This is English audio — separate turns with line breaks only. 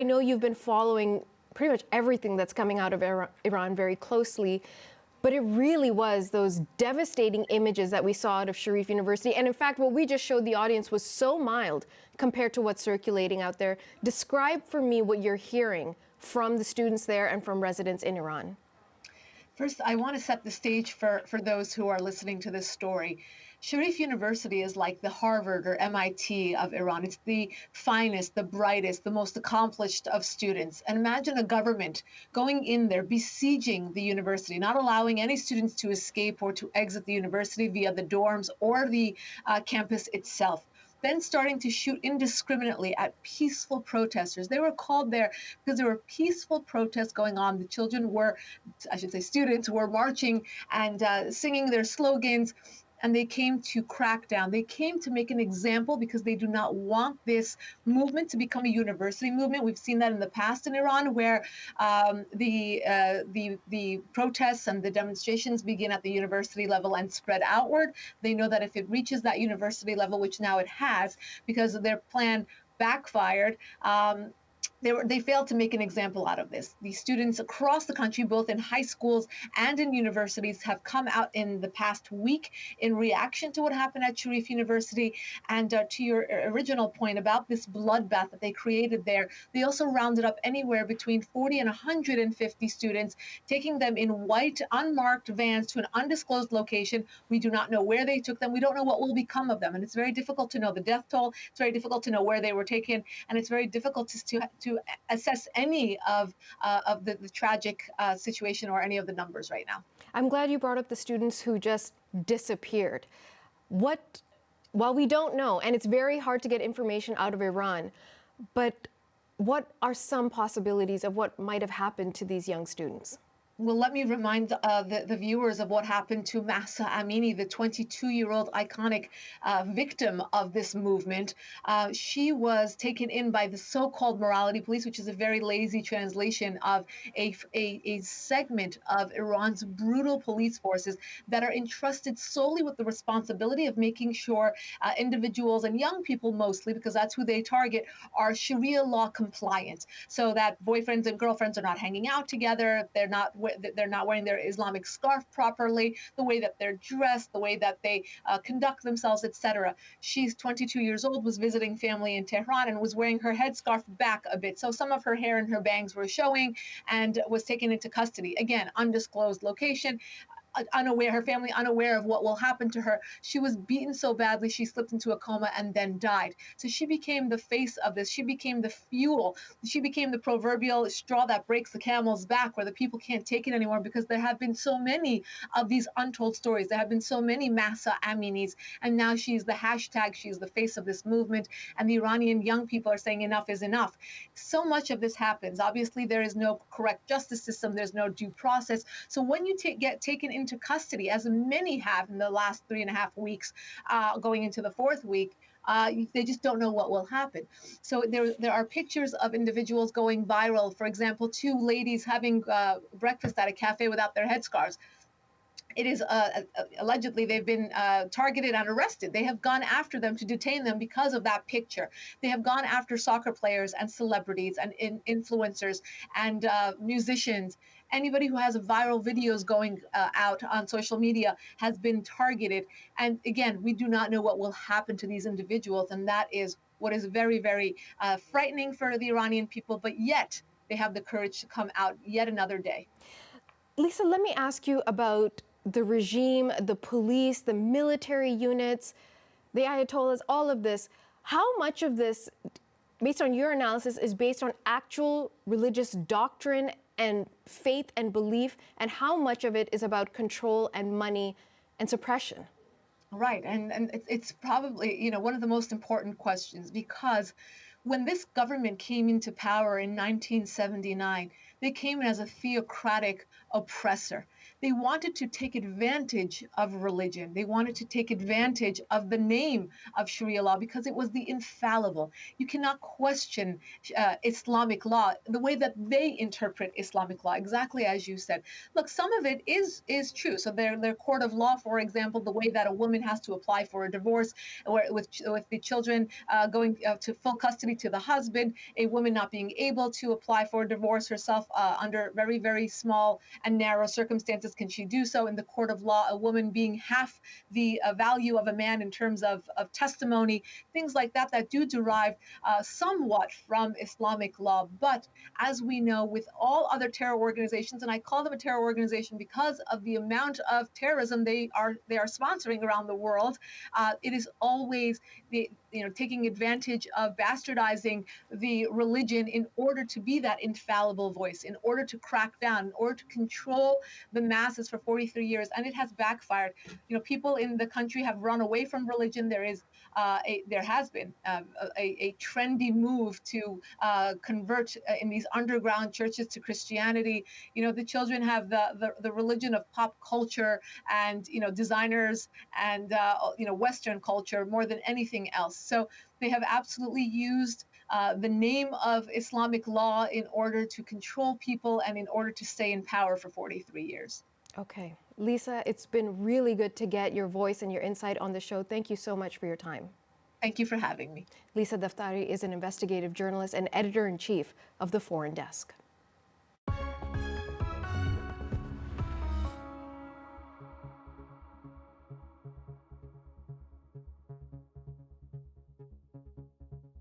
I know you've been following pretty much everything that's coming out of Iran very closely, but it really was those devastating images that we saw out of Sharif University. And in fact, what we just showed the audience was so mild compared to what's circulating out there. Describe for me what you're hearing from the students there and from residents in Iran.
First, I want to set the stage for those who are listening to this story. Sharif University is like the Harvard or MIT of Iran. It's the finest, the brightest, the most accomplished of students. And imagine a government going in there, besieging the university, not allowing any students to escape or to exit the university via the dorms or the campus itself. Then starting to shoot indiscriminately at peaceful protesters. They were called there because there were peaceful protests going on. The children were, I should say students, were marching and singing their slogans. And they came to crack down. They came to make an example because they do not want this movement to become a university movement. We've seen that in the past in Iran, where the protests and the demonstrations begin at the university level and spread outward. They know that if it reaches that university level, which now it has, because their plan backfired, they failed to make an example out of this. These students across the country, both in high schools and in universities, have come out in the past week in reaction to what happened at Sharif University. And to your original point about this bloodbath that they created there, they also rounded up anywhere between 40 and 150 students, taking them in white, unmarked vans to an undisclosed location. We do not know where they took them. We don't know what will become of them. And it's very difficult to know the death toll. It's very difficult to know where they were taken. And it's very difficult to assess any of the tragic situation or any of the numbers right now.
I'm glad you brought up the students who just disappeared. While we don't know, and it's very hard to get information out of Iran, but what are some possibilities of what might have happened to these young students?
Well, let me remind the viewers of what happened to Mahsa Amini, the 22-year-old iconic victim of this movement. She was taken in by the so-called morality police, which is a very lazy translation of a segment of Iran's brutal police forces that are entrusted solely with the responsibility of making sure individuals and young people mostly, because that's who they target, are Sharia law compliant, so that boyfriends and girlfriends are not hanging out together, they're not wearing their Islamic scarf properly, the way that they're dressed, the way that they conduct themselves, etc. She's 22 years old, was visiting family in Tehran, and was wearing her headscarf back a bit. So some of her hair and her bangs were showing, and was taken into custody. Again, undisclosed location. Unaware, her family unaware of what will happen to her. She was beaten so badly she slipped into a coma and then died. So she became the face of this. She became the fuel. She became the proverbial straw that breaks the camel's back, where the people can't take it anymore, because there have been so many of these untold stories. There have been so many Mahsa Aminis, and now she's the hashtag. She's the face of this movement, and the Iranian young people are saying enough is enough. So much of this happens. Obviously, there is no correct justice system. There's no due process. So when you get taken into custody, as many have in the last 3.5 weeks, going into the 4th week, they just don't know what will happen. So there are pictures of individuals going viral. For example, 2 ladies having breakfast at a cafe without their headscarves. It is allegedly they've been targeted and arrested. They have gone after them to detain them because of that picture. They have gone after soccer players and celebrities and influencers and musicians. Anybody who has viral videos going out on social media has been targeted. And again, we do not know what will happen to these individuals. And that is what is very, very frightening for the Iranian people. But yet they have the courage to come out yet another day.
Lisa, let me ask you about the regime, the police, the military units, the Ayatollahs, all of this. How much of this, based on your analysis, is based on actual religious doctrine and faith and belief, and how much of it is about control and money and suppression?
Right, and it's probably, one of the most important questions, because when this government came into power in 1979, they came in as a theocratic oppressor. They wanted to take advantage of religion. They wanted to take advantage of the name of Sharia law because it was the infallible. You cannot question Islamic law the way that they interpret Islamic law, exactly as you said. Look, some of it is true. So their court of law, for example, the way that a woman has to apply for a divorce, with the children going to full custody to the husband, a woman not being able to apply for a divorce herself under very, very small and narrow circumstances can she do so. In the court of law, a woman being half the value of a man in terms of testimony, things like that that do derive somewhat from Islamic law. But as we know, with all other terror organizations, and I call them a terror organization because of the amount of terrorism they are sponsoring around the world, it is always taking advantage of bastardizing the religion in order to be that infallible voice, in order to crack down, in order to control the masses for 43 years, and it has backfired. People in the country have run away from religion. There has been a trendy move to convert in these underground churches to Christianity. The children have the religion of pop culture and designers and Western culture more than anything else. So they have absolutely used the name of Islamic law in order to control people and in order to stay in power for 43 years.
Okay. Lisa, it's been really good to get your voice and your insight on the show. Thank you so much for your time.
Thank you for having me.
Lisa Daftari is an investigative journalist and editor-in-chief of the Foreign Desk.